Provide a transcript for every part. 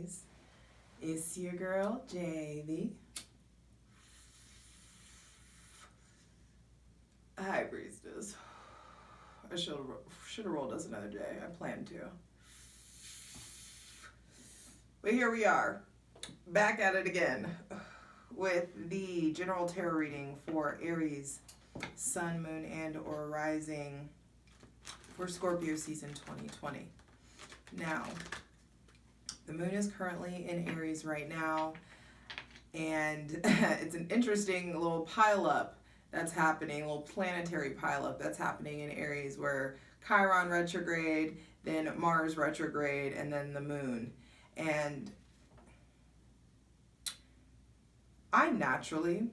Aries. It's your girl, JV. Hi, Priestess. I should have rolled us another day. I planned to. But here we are, back at it again with the general tarot reading for Aries, Sun, Moon, and or Rising for Scorpio season 2020. Now, the moon is currently in Aries right now, and it's an interesting little pileup that's happening, a little planetary pileup that's happening in Aries, where Chiron retrograde, then Mars retrograde, and then the moon. And I naturally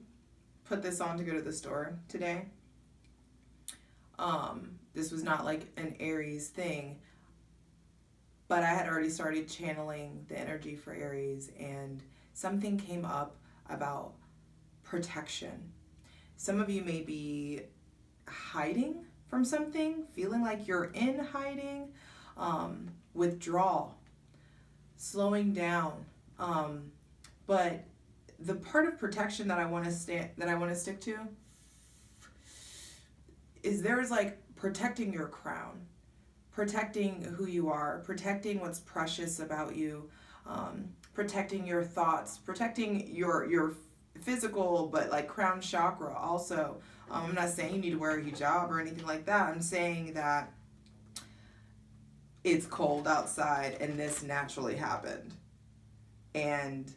put this on to go to the store today. This was not like an Aries thing, but I had already started channeling the energy for Aries, and something came up about protection. Some of you may be hiding from something, feeling like you're in hiding, withdrawal, slowing down. But the part of protection that I want to stick to is there's like protecting your crown, protecting who you are, protecting what's precious about you, protecting your thoughts, protecting your physical, but like crown chakra also. I'm not saying you need to wear a hijab or anything like that. I'm saying that it's cold outside and this naturally happened. And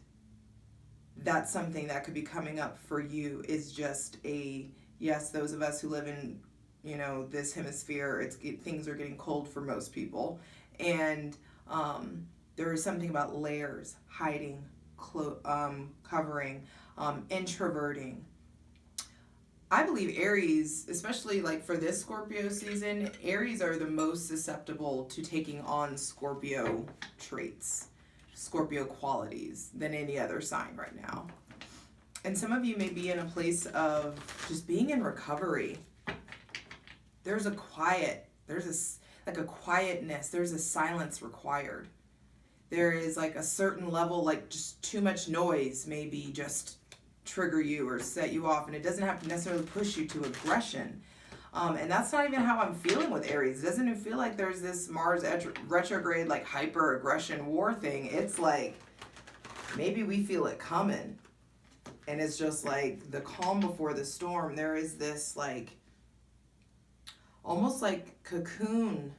that's something that could be coming up for you, is just yes, those of us who live in, this hemisphere, things are getting cold for most people. And there is something about layers, hiding, covering, introverting. I believe Aries, especially like for this Scorpio season, Aries are the most susceptible to taking on Scorpio traits, Scorpio qualities than any other sign right now. And some of you may be in a place of just being in recovery. There's a quietness, there's a silence required. There is like a certain level, like just too much noise maybe just trigger you or set you off, and it doesn't have to necessarily push you to aggression. And that's not even how I'm feeling with Aries. It doesn't even feel like there's this Mars retrograde, like hyper aggression war thing. It's like maybe we feel it coming, and it's just like the calm before the storm. There is this like almost like cocoon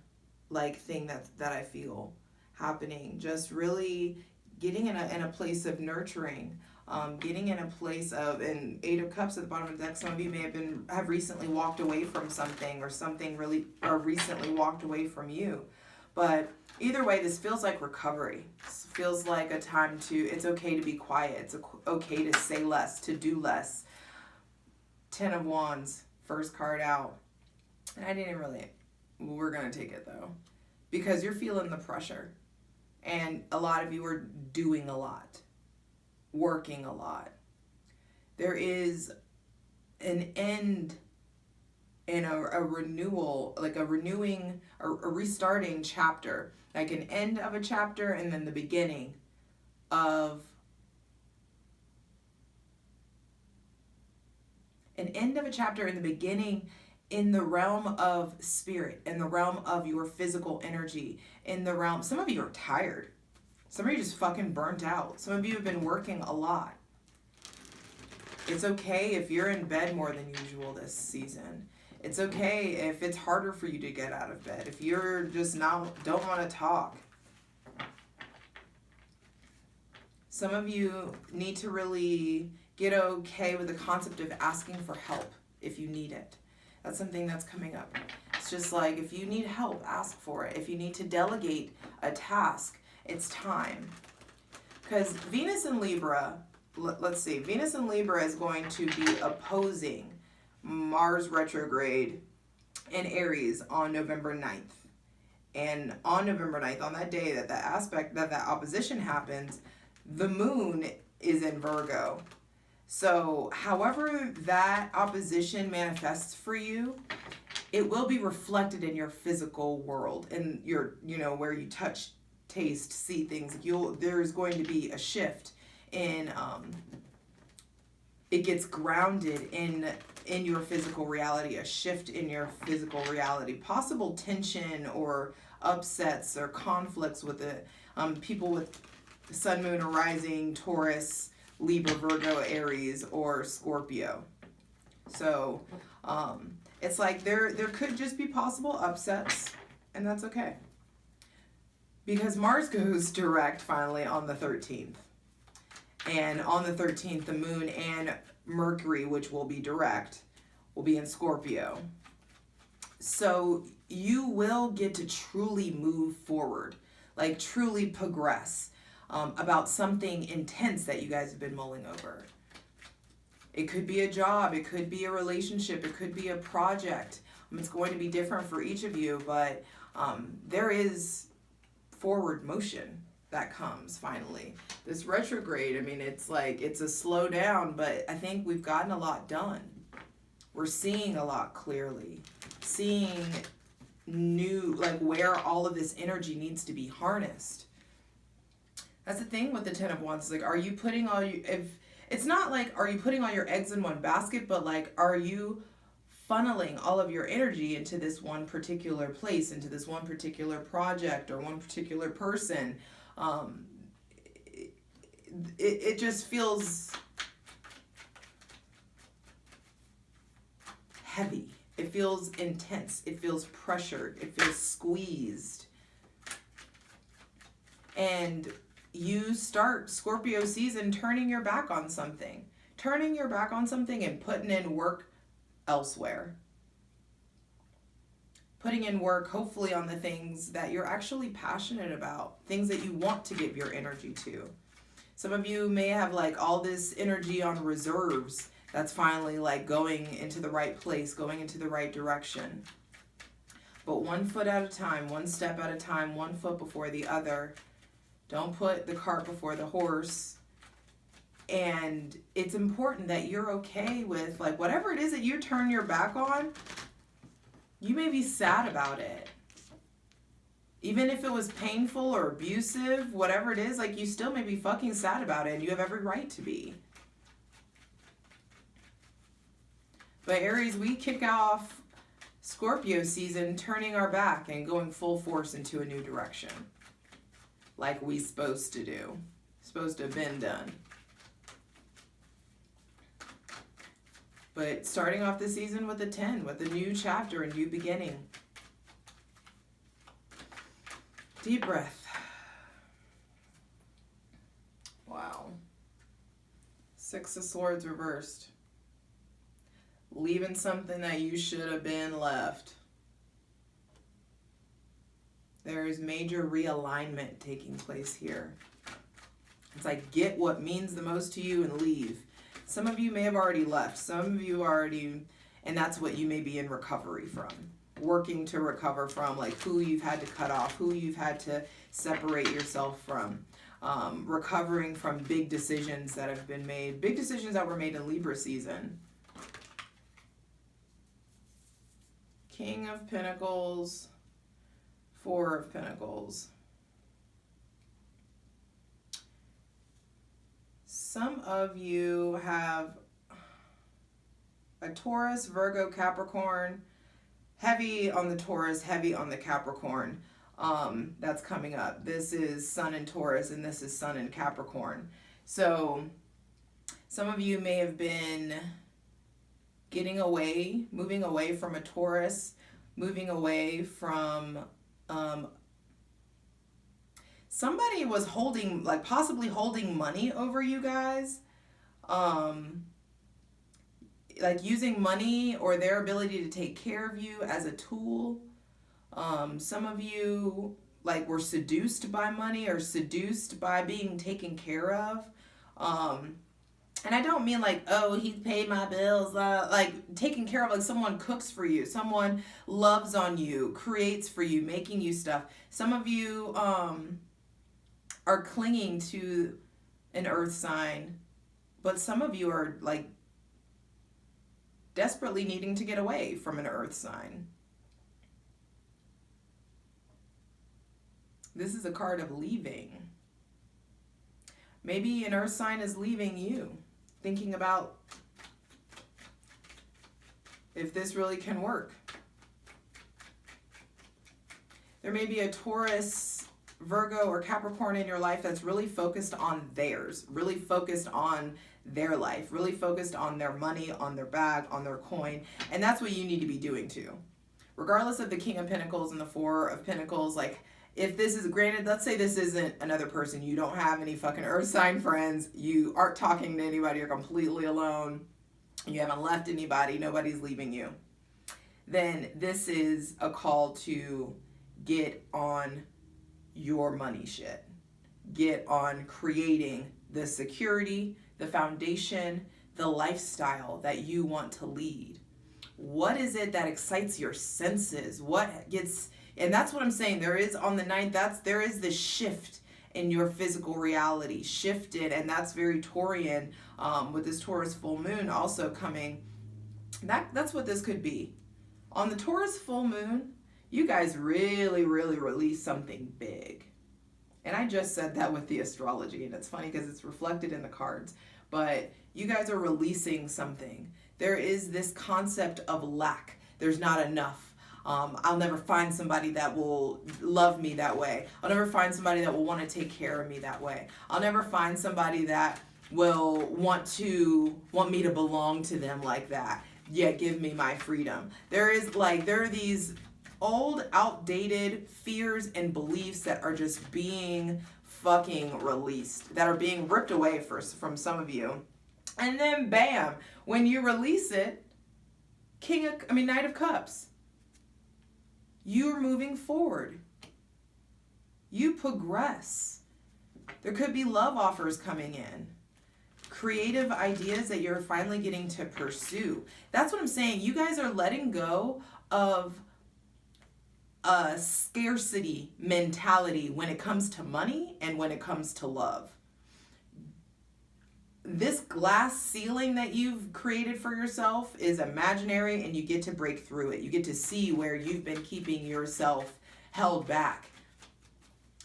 like thing that I feel happening, just really getting in a place of nurturing, getting in a place of, and Eight of Cups at the bottom of the deck, some of you may have recently walked away from something, or something recently walked away from you. But either way, this feels like recovery. This feels like a time it's okay to be quiet. It's okay to say less, to do less. 10 of Wands, first card out. And we're going to take it though, because you're feeling the pressure. And a lot of you are doing a lot, working a lot. There is an end and a renewal, like a restarting chapter, like an end of a chapter and then the beginning of an end of a chapter and the beginning in the realm of spirit, in the realm of your physical energy, in the realm, some of you are tired. Some of you just fucking burnt out. Some of you have been working a lot. It's okay if you're in bed more than usual this season. It's okay if it's harder for you to get out of bed, if you're just don't want to talk. Some of you need to really get okay with the concept of asking for help if you need it. That's something that's coming up. It's just like, if you need help, ask for it. If you need to delegate a task, it's time. Because Venus in Libra, let's see, Venus in Libra is going to be opposing Mars retrograde in Aries on November 9th. And on November 9th, on that day that opposition happens, the moon is in Virgo. So however that opposition manifests for you, it will be reflected in your physical world, in your, where you touch taste, see things. There's going to be a shift in, it gets grounded in your physical reality, a shift in your physical reality, possible tension or upsets or conflicts with it. People with sun, moon, or rising, Taurus, Libra, Virgo, Aries, or Scorpio. So it's like there could just be possible upsets, and that's okay. Because Mars goes direct finally on the 13th. And on the 13th, the moon and Mercury, which will be direct, will be in Scorpio. So you will get to truly move forward, like truly progress about something intense that you guys have been mulling over. It could be a job, it could be a relationship, it could be a project. It's going to be different for each of you, but there is forward motion that comes finally. This retrograde, I mean, it's like, it's a slow down, but I think we've gotten a lot done. We're seeing a lot clearly, seeing new, like where all of this energy needs to be harnessed. That's the thing with the Ten of Wands. It's like, are you putting all you, if it's not like, are you putting all your eggs in one basket, but like, are you funneling all of your energy into this one particular place, into this one particular project or one particular person? It just feels heavy. It feels intense. It feels pressured. It feels squeezed. And you start Scorpio season turning your back on something. Turning your back on something and putting in work elsewhere. Putting in work, hopefully, on the things that you're actually passionate about. Things that you want to give your energy to. Some of you may have like all this energy on reserves that's finally like going into the right place, going into the right direction. But one foot at a time, one step at a time, one foot before the other. Don't put the cart before the horse. And it's important that you're okay with like whatever it is that you turn your back on, you may be sad about it. Even if it was painful or abusive, whatever it is, like you still may be fucking sad about it, and you have every right to be. But Aries, we kick off Scorpio season turning our back and going full force into a new direction. Like we supposed to do. Supposed to have been done. But starting off the season with a 10, with a new chapter, a new beginning. Deep breath. Wow. Six of Swords reversed. Leaving something that you should have been left. There is major realignment taking place here. It's like get what means the most to you and leave. Some of you may have already left. Some of you already, and that's what you may be in recovery from. Working to recover from, like who you've had to cut off, who you've had to separate yourself from. Recovering from big decisions that have been made. Big decisions that were made in Libra season. King of Pentacles. Four of Pentacles. Some of you have a Taurus, Virgo, Capricorn. Heavy on the Taurus, heavy on the Capricorn. That's coming up. This is Sun in Taurus and this is Sun in Capricorn. So some of you may have been getting away, moving away from a Taurus, moving away from somebody was holding, like possibly holding money over you guys. Like using money or their ability to take care of you as a tool. Some of you like were seduced by money or seduced by being taken care of. And I don't mean like, oh, he paid my bills. Like taken care of, like someone cooks for you. Someone loves on you, creates for you, making you stuff. Some of you are clinging to an earth sign. But some of you are like desperately needing to get away from an earth sign. This is a card of leaving. Maybe an earth sign is leaving you, thinking about if this really can work. There may be a Taurus, Virgo, or Capricorn in your life that's really focused on theirs, really focused on their life, really focused on their money, on their bag, on their coin. And that's what you need to be doing too. Regardless of the King of Pentacles and the Four of Pentacles, like if this is, granted, let's say this isn't another person, you don't have any fucking earth sign friends, you aren't talking to anybody, you're completely alone, you haven't left anybody, nobody's leaving you, then this is a call to get on your money shit. Get on creating the security, the foundation, the lifestyle that you want to lead. What is it that excites your senses? What gets, and that's what I'm saying. There is on the 9th, there is this shift in your physical reality, shifted, and that's very Taurian, with this Taurus full moon also coming. That's what this could be. On the Taurus full moon, you guys really, really release something big. And I just said that with the astrology, and it's funny because it's reflected in the cards. But you guys are releasing something. There is this concept of lack. There's not enough. I'll never find somebody that will love me that way. I'll never find somebody that will want to take care of me that way. I'll never find somebody that will want me to belong to them like that. Yet give me my freedom. There are these old, outdated fears and beliefs that are just being fucking released, that are being ripped away from some of you. And then bam, when you release it, Knight of Cups. You're moving forward. You progress. There could be love offers coming in. Creative ideas that you're finally getting to pursue. That's what I'm saying. You guys are letting go of a scarcity mentality when it comes to money and when it comes to love. This glass ceiling that you've created for yourself is imaginary, and you get to break through it. You get to see where you've been keeping yourself held back,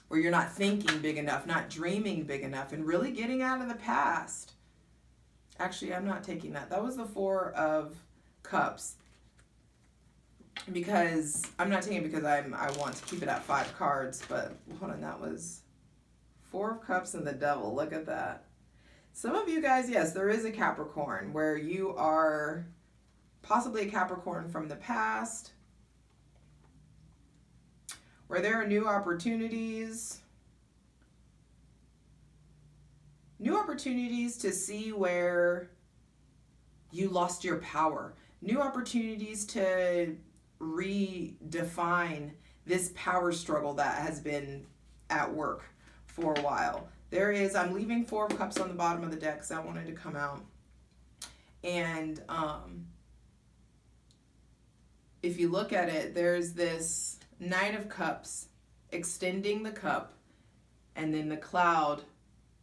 where you're not thinking big enough, not dreaming big enough, and really getting out of the past. Actually, I'm not taking that. That was the Four of Cups. Because I'm not taking it because I want to keep it at 5 cards, but hold on, that was Four of Cups and the Devil. Look at that. Some of you guys, yes, there is a Capricorn where you are possibly a Capricorn from the past, where there are new opportunities to see where you lost your power, new opportunities to redefine this power struggle that has been at work for a while. I'm leaving Four of Cups on the bottom of the deck because that wanted to come out. And if you look at it, there's this Knight of Cups extending the cup, and then the cloud,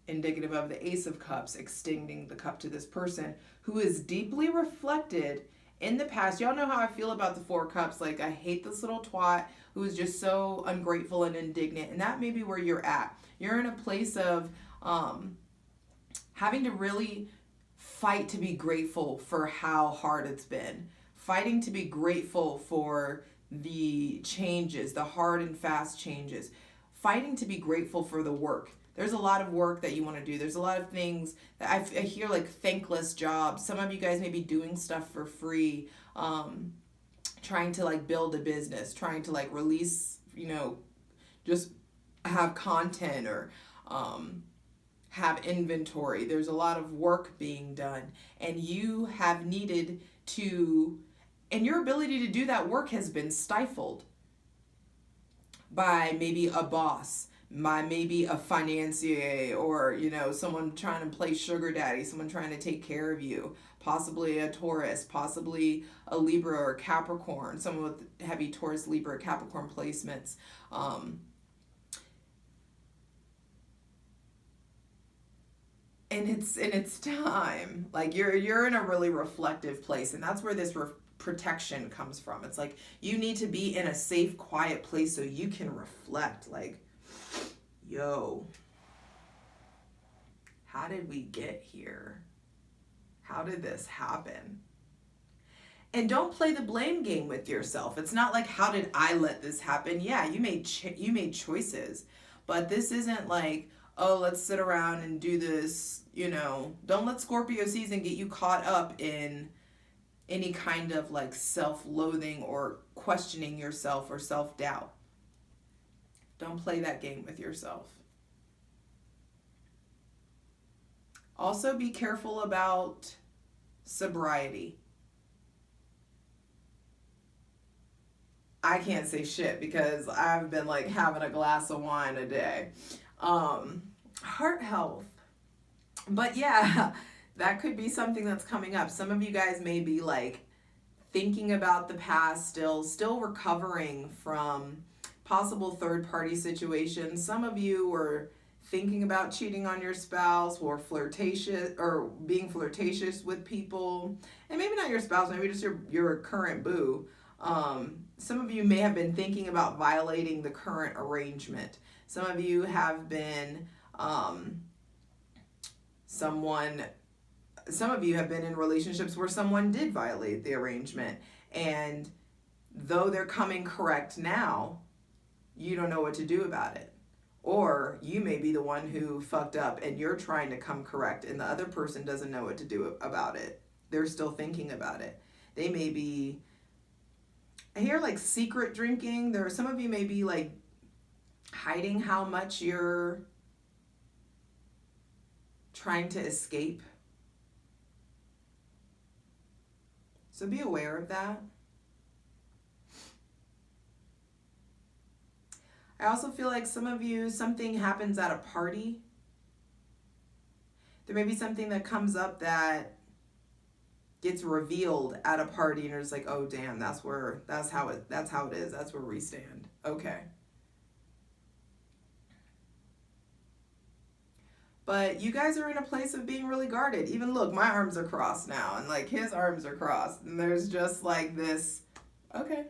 indicative of the Ace of Cups, extending the cup to this person who is deeply reflected in the past. Y'all know how I feel about the Four of Cups. Like, I hate this little twat who is just so ungrateful and indignant. And that may be where you're at. You're in a place of having to really fight to be grateful for how hard it's been. Fighting to be grateful for the changes, the hard and fast changes. Fighting to be grateful for the work. There's a lot of work that you want to do. There's a lot of things that I hear, like thankless jobs. Some of you guys may be doing stuff for free, trying to like build a business, trying to like release, just have content or have inventory. There's a lot of work being done, and you have needed to, and your ability to do that work has been stifled by maybe a boss, by maybe a financier, or someone trying to play sugar daddy, someone trying to take care of you, possibly a Taurus, possibly a Libra or Capricorn, someone with heavy Taurus, Libra, Capricorn placements. And it's time. Like you're in a really reflective place, and that's where this protection comes from. It's like you need to be in a safe, quiet place so you can reflect. Like, Yo, how did we get here? How did this happen? And don't play the blame game with yourself. It's not like, how did I let this happen? Yeah, you made choices. But this isn't like, oh, let's sit around and do this, you know. Don't let Scorpio season get you caught up in any kind of like self-loathing or questioning yourself or self-doubt. Don't play that game with yourself. Also, be careful about sobriety. I can't say shit because I've been like having a glass of wine a day. Heart health. But yeah, that could be something that's coming up. Some of you guys may be like thinking about the past, still recovering from possible third-party situations. Some of you were thinking about cheating on your spouse or flirtatious or being flirtatious with people. And maybe not your spouse, maybe just your current boo. Some of you may have been thinking about violating the current arrangement. Some of you have been some of you have been in relationships where someone did violate the arrangement, and though they're coming correct now, you don't know what to do about it. Or you may be the one who fucked up and you're trying to come correct and the other person doesn't know what to do about it. They're still thinking about it. They may be, I hear like secret drinking. There are some of you may be like hiding how much you're trying to escape. So be aware of that. I also feel like some of you, something happens at a party. There may be something that comes up that gets revealed at a party and you're just like, oh damn, that's how it is. That's where we stand. Okay. But you guys are in a place of being really guarded. Even look, my arms are crossed now and like his arms are crossed and there's just like this, okay.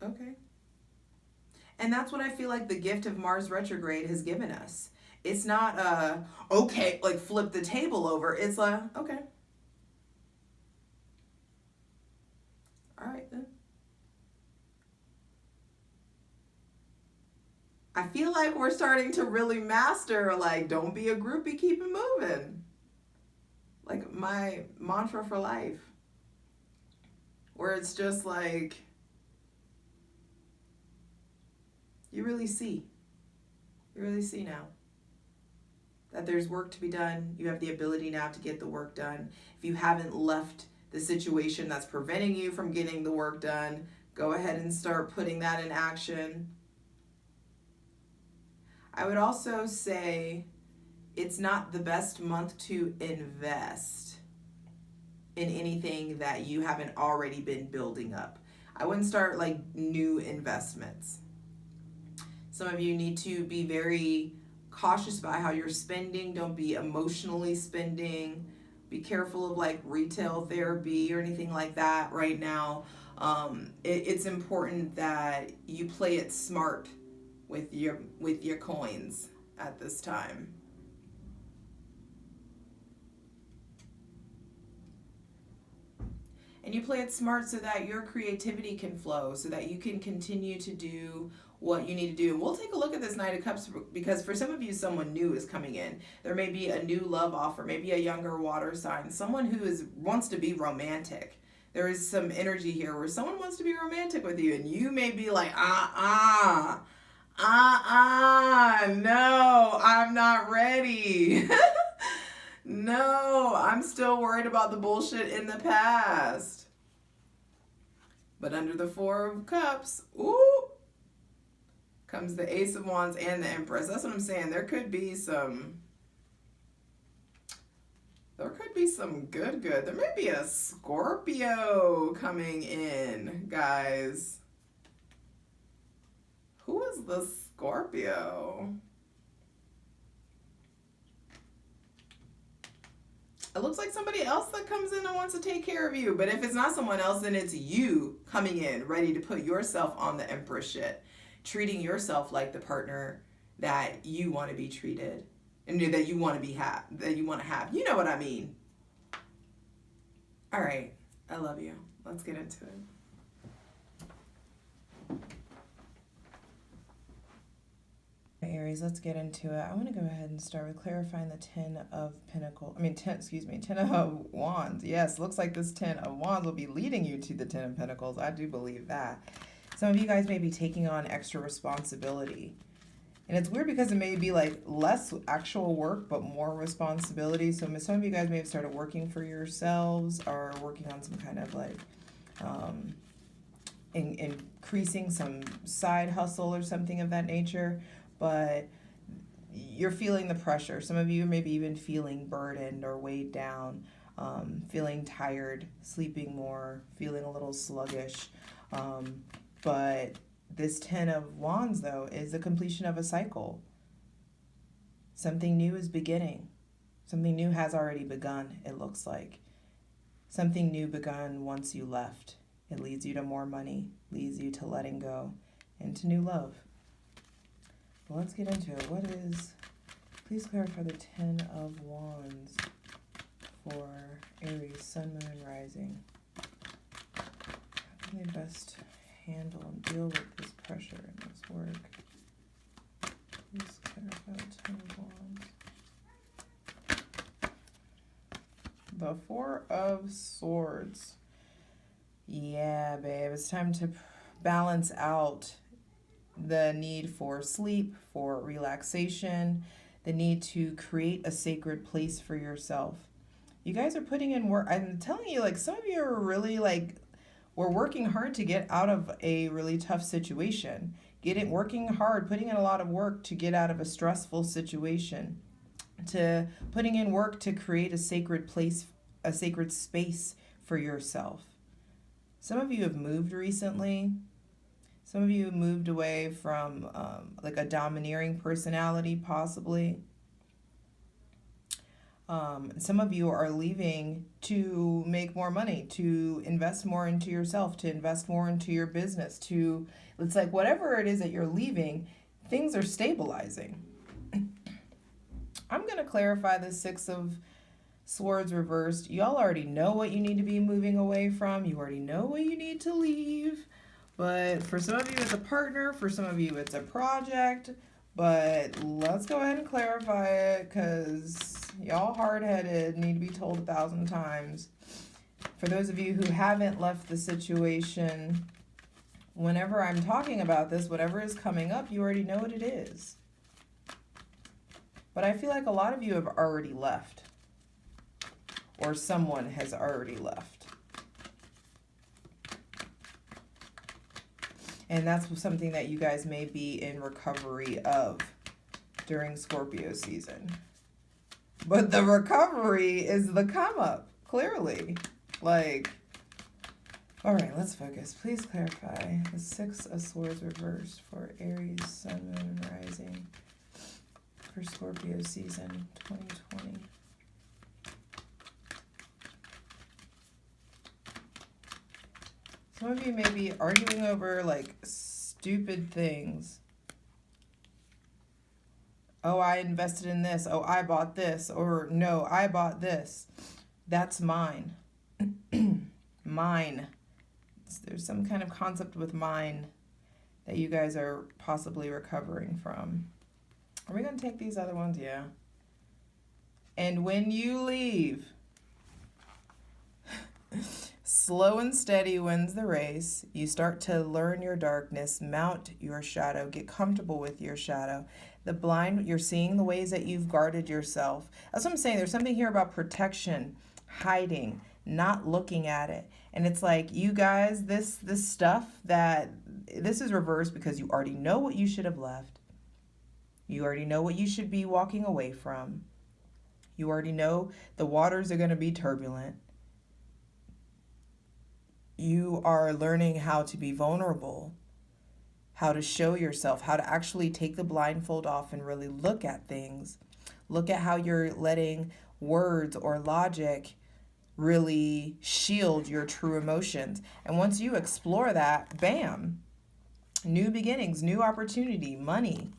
Okay. And that's what I feel like the gift of Mars retrograde has given us. It's not okay, like flip the table over. It's okay. All right then. I feel like we're starting to really master, like, don't be a groupie, keep it moving. Like my mantra for life. Where it's just like, you really see now that there's work to be done. You have the ability now to get the work done. If you haven't left the situation that's preventing you from getting the work done, go ahead and start putting that in action. I would also say it's not the best month to invest in anything that you haven't already been building up. I wouldn't start like new investments. Some of you need to be very cautious about how you're spending. Don't be emotionally spending. Be careful of like retail therapy or anything like that right now. It's important that you play it smart with your coins at this time. And you play it smart so that your creativity can flow, so that you can continue to do what you need to do. And we'll take a look at this Knight of Cups because for some of you, someone new is coming in. There may be a new love offer, maybe a younger water sign, someone who wants to be romantic. There is some energy here where someone wants to be romantic with you, and you may be like, no, I'm not ready. No, I'm still worried about the bullshit in the past. But under the Four of Cups, comes the Ace of Wands and the Empress. That's what I'm saying. There could be some good. There may be a Scorpio coming in, guys. Who is the Scorpio? it looks like somebody else that comes in and wants to take care of you. But if it's not someone else, then it's you coming in ready to put yourself on the Empress shit, treating yourself like the partner that you want to be treated and that you want to be that you want to have. You know what I mean? All right, I love you. Let's get into it. Aries, let's get into it. I want to go ahead and start with clarifying the Ten of Wands. Yes, looks like this Ten of Wands will be leading you to the Ten of Pentacles. I do believe that. Some of you guys may be taking on extra responsibility. And it's weird because it may be like less actual work, but more responsibility. So some of you guys may have started working for yourselves or working on some kind of like increasing some side hustle or something of that nature. But you're feeling the pressure. Some of you may be even feeling burdened or weighed down, feeling tired, sleeping more, feeling a little sluggish. But this Ten of Wands, though, is the completion of a cycle. Something new is beginning. Something new has already begun, it looks like. Something new begun once you left. It leads you to more money, leads you to letting go, and to new love. Well, let's get into it. Please clarify the Ten of Wands for Aries, Sun, Moon, and Rising. How can they best handle and deal with this pressure and this work? Please clarify the Ten of Wands. The Four of Swords. Yeah, babe, it's time to balance out the need for sleep, for relaxation, the need to create a sacred place for yourself. You guys are putting in work. I'm telling you, like, some of you are really like, we're working hard to get out of a really tough situation. Working hard, putting in a lot of work to get out of a stressful situation, to putting in work to create a sacred place, a sacred space for yourself. Some of you have moved recently. Some of you moved away from like a domineering personality, possibly. Some of you are leaving to make more money, to invest more into yourself, to invest more into your business, it's like whatever it is that you're leaving, things are stabilizing. I'm going to clarify the Six of Swords reversed. Y'all already know what you need to be moving away from. You already know what you need to leave. But for some of you, it's a partner. For some of you, it's a project. But let's go ahead and clarify it because y'all hard-headed, need to be told 1,000 times. For those of you who haven't left the situation, whenever I'm talking about this, whatever is coming up, you already know what it is. But I feel like a lot of you have already left. Or someone has already left. And that's something that you guys may be in recovery of during Scorpio season. But the recovery is the come up, clearly. Like, all right, let's focus. Please clarify the Six of Swords reversed for Aries, Sun, Moon, and Rising for Scorpio season 2020. Some of you may be arguing over like stupid things. Oh, I invested in this. Oh, I bought this. Or no, I bought this. That's mine. Mine. There's some kind of concept with mine that you guys are possibly recovering from. Are we going to take these other ones? Yeah. And when you leave, slow and steady wins the race. You start to learn your darkness, mount your shadow, get comfortable with your shadow. The blind, you're seeing the ways that you've guarded yourself. That's what I'm saying. There's something here about protection, hiding, not looking at it. And it's like, you guys, this stuff this is reversed because you already know what you should have left. You already know what you should be walking away from. You already know the waters are going to be turbulent. You are learning how to be vulnerable, how to show yourself, how to actually take the blindfold off and really look at things. Look at how you're letting words or logic really shield your true emotions. And once you explore that, bam, new beginnings, new opportunity, money.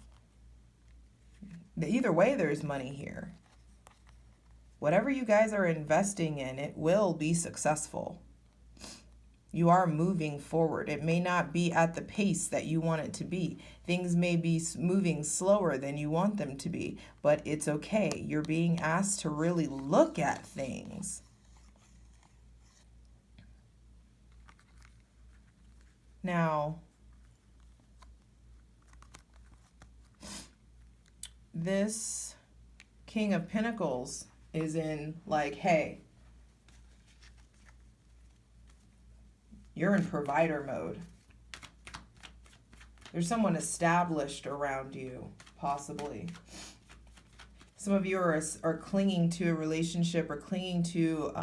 Either way, there's money here. Whatever you guys are investing in, it will be successful. You are moving forward. It may not be at the pace that you want it to be. Things may be moving slower than you want them to be, but it's okay. You're being asked to really look at things. Now, this King of Pentacles is in like, hey, you're in provider mode. There's someone established around you, possibly. Some of you are clinging to a relationship or clinging to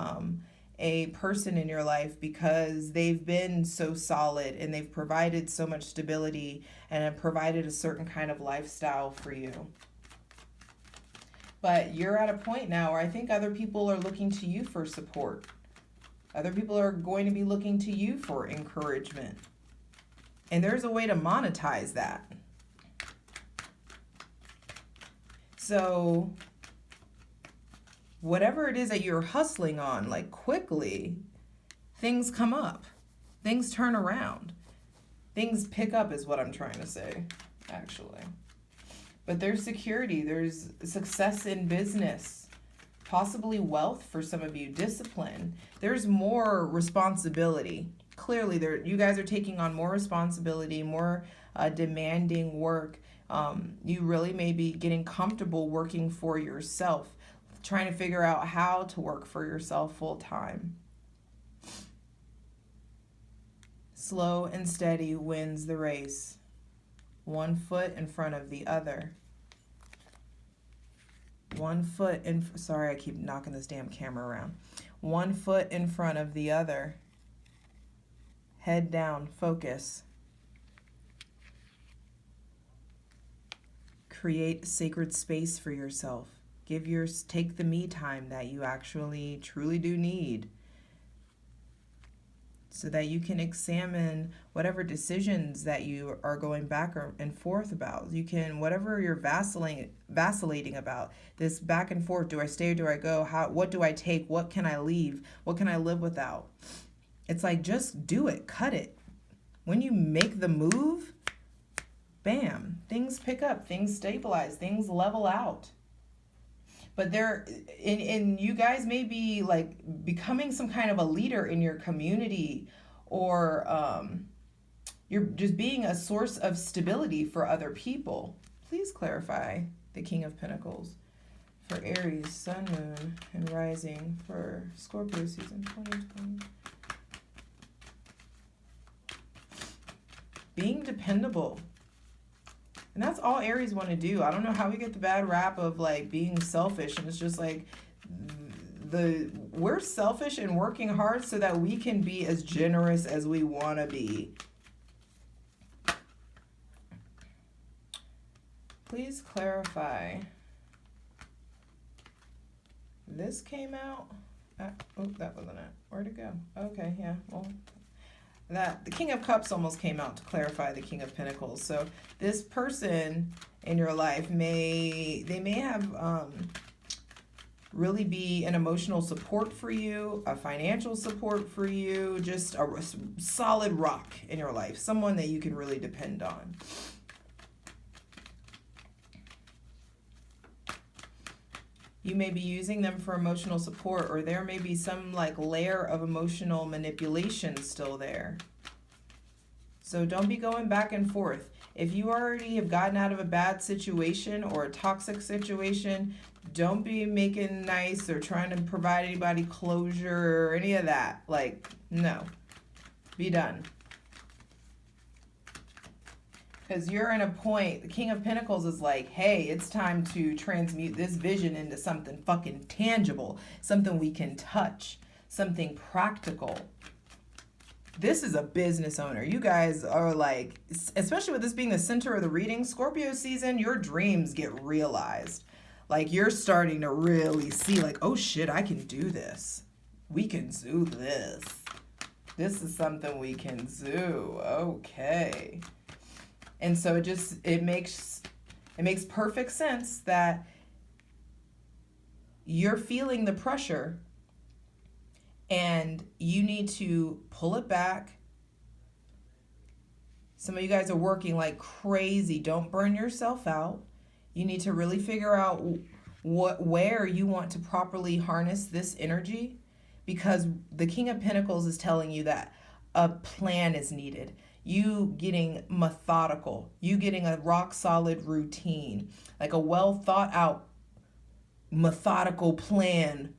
a person in your life because they've been so solid and they've provided so much stability and have provided a certain kind of lifestyle for you. But you're at a point now where I think other people are looking to you for support. Other people are going to be looking to you for encouragement. And there's a way to monetize that. So whatever it is that you're hustling on, like quickly, things come up. Things turn around. Things pick up is what I'm trying to say, actually. But there's security, there's success in business, possibly wealth for some of you, discipline. There's more responsibility. Clearly, you guys are taking on more responsibility, more demanding work. You really may be getting comfortable working for yourself, trying to figure out how to work for yourself full time. Slow and steady wins the race. One foot in front of the other. Sorry, I keep knocking this damn camera around. 1 foot in front of the other. Head down, focus. Create sacred space for yourself. Take the me time that you actually truly do need, so that you can examine whatever decisions that you are going back and forth about. You can, whatever you're vacillating about, this back and forth, do I stay or do I go? What do I take? What can I leave? What can I live without? It's like, just do it, cut it. When you make the move, bam, things pick up, things stabilize, things level out. But you guys may be like becoming some kind of a leader in your community, or you're just being a source of stability for other people. Please clarify the King of Pentacles for Aries, Sun, Moon, and Rising for Scorpio season 2020. Being dependable. And that's all Aries want to do. I don't know how we get the bad rap of like being selfish, and it's just like we're selfish and working hard so that we can be as generous as we want to be. Please clarify. This came out. Oh, that wasn't it. Where'd it go? Okay, yeah. Well, the King of Cups almost came out to clarify the King of Pentacles. So this person in your life may have really be an emotional support for you, a financial support for you, just a solid rock in your life, someone that you can really depend on. You may be using them for emotional support, or there may be some like layer of emotional manipulation still there. So don't be going back and forth. If you already have gotten out of a bad situation or a toxic situation, don't be making nice or trying to provide anybody closure or any of that. Like, no. Be done. Because you're in a point, the King of Pentacles is like, hey, it's time to transmute this vision into something fucking tangible, something we can touch, something practical. This is a business owner. You guys are like, especially with this being the center of the reading, Scorpio season, your dreams get realized. Like, you're starting to really see, like, oh shit, I can do this. We can do this. This is something we can do. Okay. And so it makes perfect sense that you're feeling the pressure and you need to pull it back. Some of you guys are working like crazy. Don't burn yourself out. You need to really figure out where you want to properly harness this energy, because the King of Pentacles is telling you that a plan is needed. You getting methodical, you getting a rock solid routine, like a well thought out methodical plan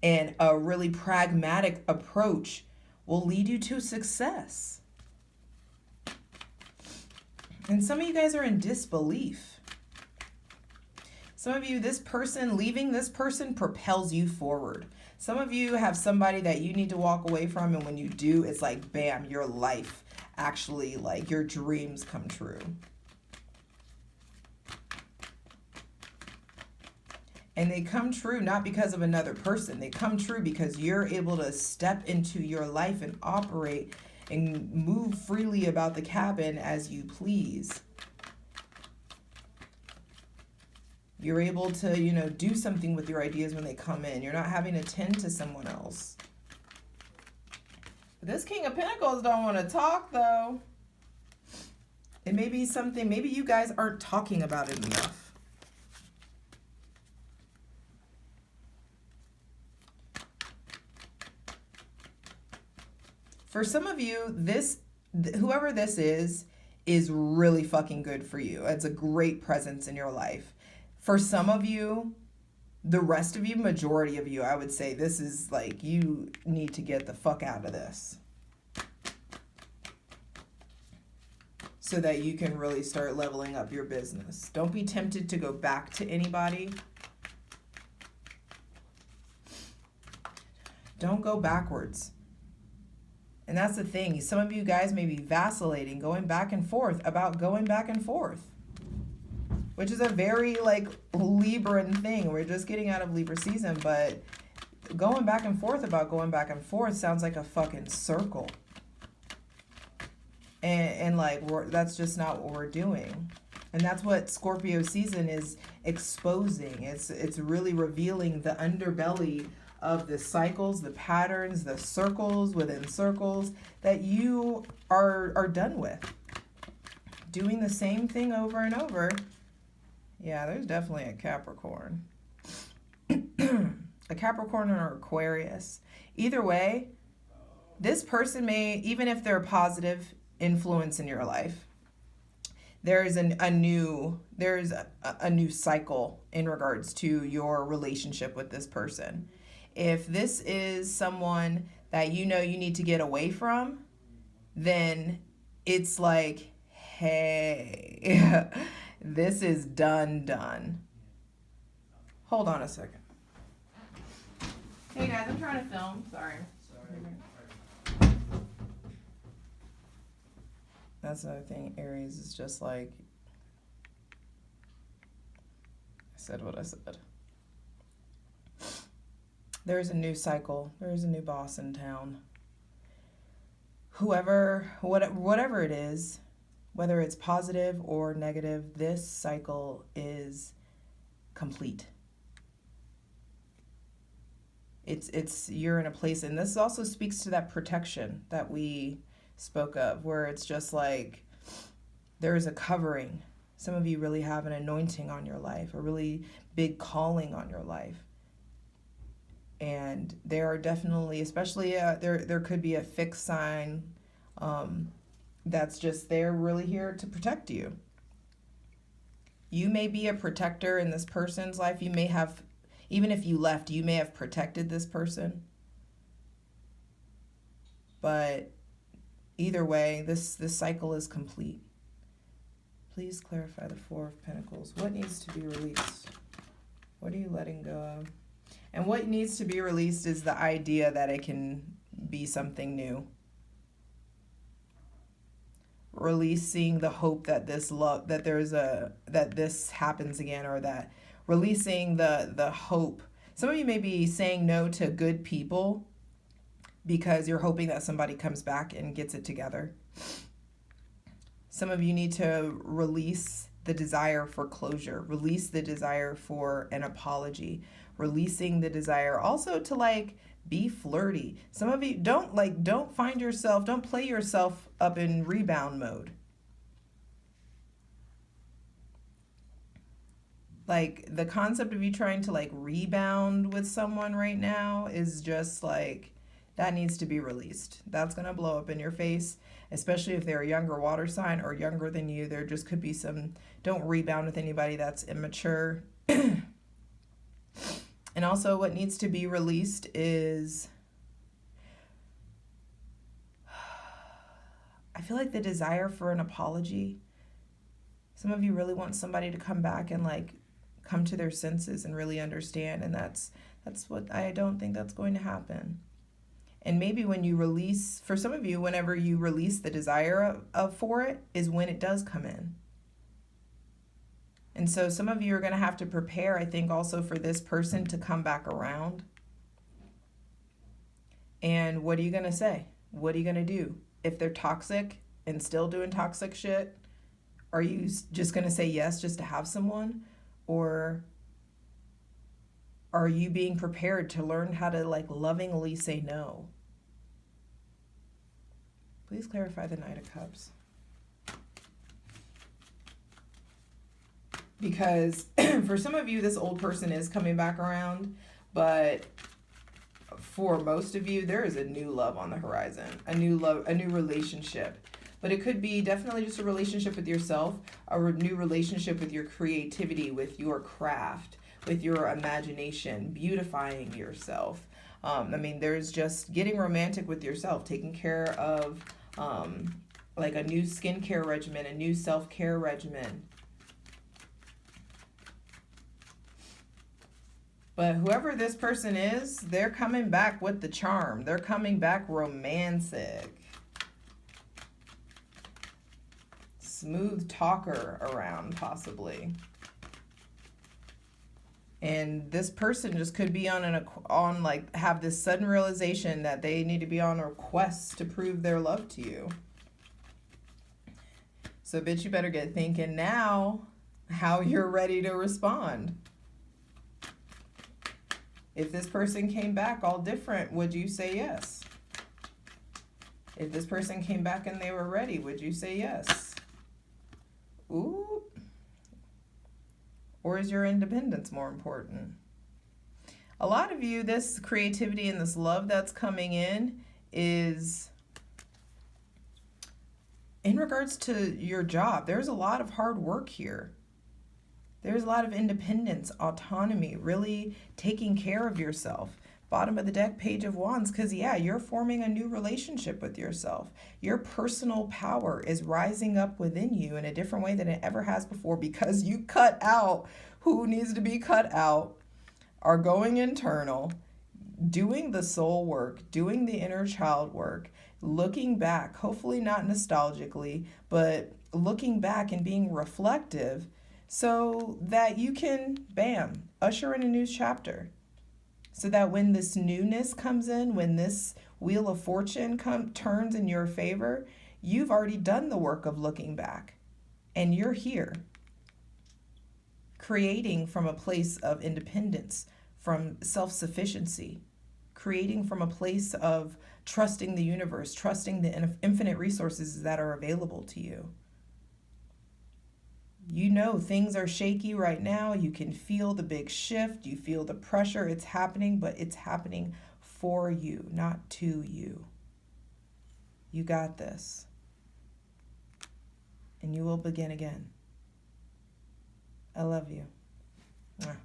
and a really pragmatic approach will lead you to success. And some of you guys are in disbelief. Some of you, leaving this person propels you forward. Some of you have somebody that you need to walk away from, and when you do, it's like, bam, your life actually, like, your dreams come true. And they come true not because of another person. They come true because you're able to step into your life and operate and move freely about the cabin as you please. You're able to, do something with your ideas when they come in. You're not having to tend to someone else. But this King of Pentacles don't want to talk, though. It may be something, maybe you guys aren't talking about it enough. For some of you, whoever this is really fucking good for you. It's a great presence in your life. For some of you, the rest of you, majority of you, I would say this is like, you need to get the fuck out of this so that you can really start leveling up your business. Don't be tempted to go back to anybody. Don't go backwards. And that's the thing. Some of you guys may be vacillating, going back and forth, which is a very like Libran thing. We're just getting out of Libra season, but going back and forth sounds like a fucking circle. And like, that's just not what we're doing. And that's what Scorpio season is exposing. It's really revealing the underbelly of the cycles, the patterns, the circles within circles that you are done with. Doing the same thing over and over. Yeah, there's definitely a Capricorn. A Capricorn or Aquarius. Either way, this person may, even if they're a positive influence in your life, there's a new cycle in regards to your relationship with this person. If this is someone that you need to get away from, then it's like, hey, this is done. Hold on a second. Hey guys, I'm trying to film. Sorry. That's another thing. Aries is just like, I said what I said. There's a new cycle. There's a new boss in town. Whatever it is, whether it's positive or negative, this cycle is complete. You're in a place, and this also speaks to that protection that we spoke of, where it's just like there is a covering. Some of you really have an anointing on your life, a really big calling on your life. And there are definitely, especially there could be a fixed sign that's just there, really here to protect you. You may be a protector in this person's life. You may have, even if you left, you may have protected this person. But either way, this cycle is complete. Please clarify the Four of Pentacles. What needs to be released? What are you letting go of? And what needs to be released is the idea that it can be something new. Releasing the hope that this happens again, or that releasing the hope. Some of you may be saying no to good people because you're hoping that somebody comes back and gets it together. Some of you need to release the desire for closure, release the desire for an apology, releasing the desire also to like be flirty. Some of you don't play yourself up in rebound mode. Like the concept of you trying to like rebound with someone right now is just like, that needs to be released. That's going to blow up in your face, especially if they're a younger water sign or younger than you. There just could be don't rebound with anybody that's immature. And also what needs to be released is, I feel like the desire for an apology. Some of you really want somebody to come back and like come to their senses and really understand. And that's what I don't think that's going to happen. And maybe when you release, for some of you, whenever you release the desire for it is when it does come in. And so some of you are going to have to prepare, I think, also for this person to come back around. And what are you going to say? What are you going to do? If they're toxic and still doing toxic shit, are you just going to say yes just to have someone? Or are you being prepared to learn how to like lovingly say no? Please clarify the Knight of Cups. Because for some of you, this old person is coming back around, but for most of you, there is a new love on the horizon, a new relationship. But it could be definitely just a relationship with yourself, a new relationship with your creativity, with your craft, with your imagination, beautifying yourself. There's just getting romantic with yourself, taking care of like a new skincare regimen, a new self-care regimen. But whoever this person is, they're coming back with the charm. They're coming back romantic. Smooth talker around, possibly. And this person just could be have this sudden realization that they need to be on a quest to prove their love to you. So bitch, you better get thinking now how you're ready to respond. If this person came back all different, would you say yes? If this person came back and they were ready, would you say yes? Ooh. Or is your independence more important? A lot of you, this creativity and this love that's coming in is in regards to your job. There's a lot of hard work here. There's a lot of independence, autonomy, really taking care of yourself. Bottom of the deck, Page of Wands, because you're forming a new relationship with yourself. Your personal power is rising up within you in a different way than it ever has before, because you cut out who needs to be cut out, are going internal, doing the soul work, doing the inner child work, looking back, hopefully not nostalgically, but looking back and being reflective, so that you can, bam, usher in a new chapter. So that when this newness comes in, when this wheel of fortune turns in your favor, you've already done the work of looking back. And you're here, creating from a place of independence, from self-sufficiency, creating from a place of trusting the universe, trusting the infinite resources that are available to you. You know things are shaky right now. You can feel the big shift. You feel the pressure. It's happening, but it's happening for you, not to you. You got this. And you will begin again. I love you. Mwah.